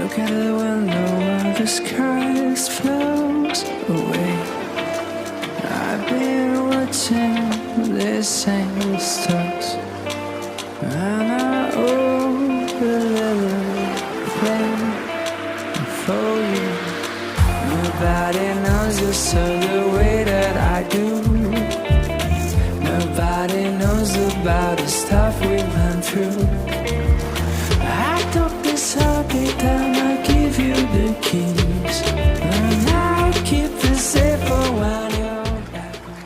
Look at the window while the sky flows away. I've been watching the same stars, and I owe a little flame for you. Nobody knows you so the way that I do. Nobody knows about the stuff we went through. I took this happy time, I give you the keys, and I keep it safe for when you're back home.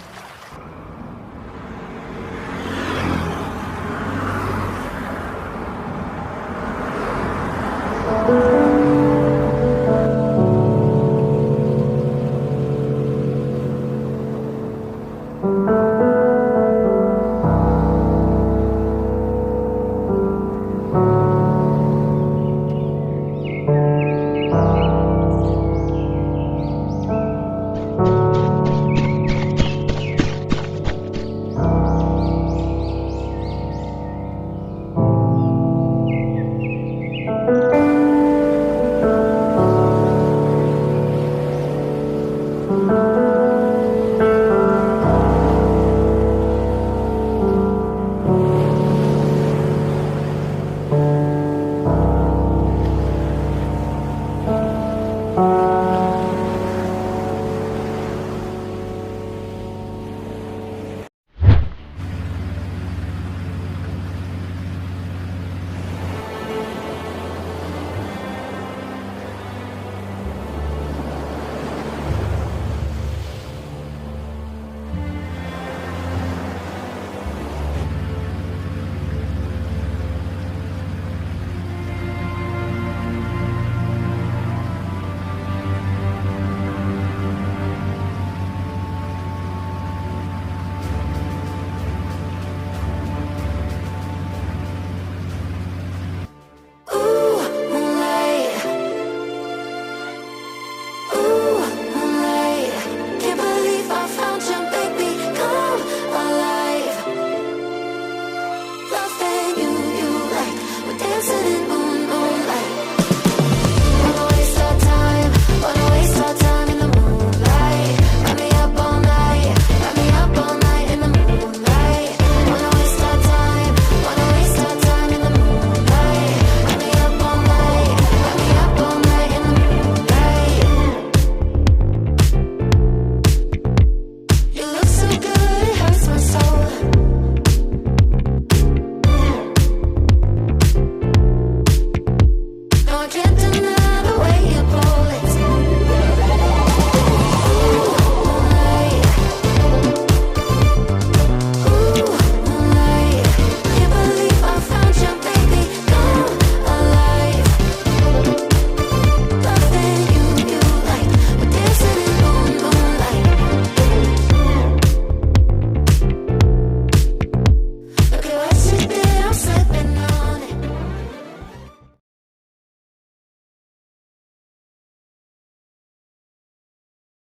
I can't deny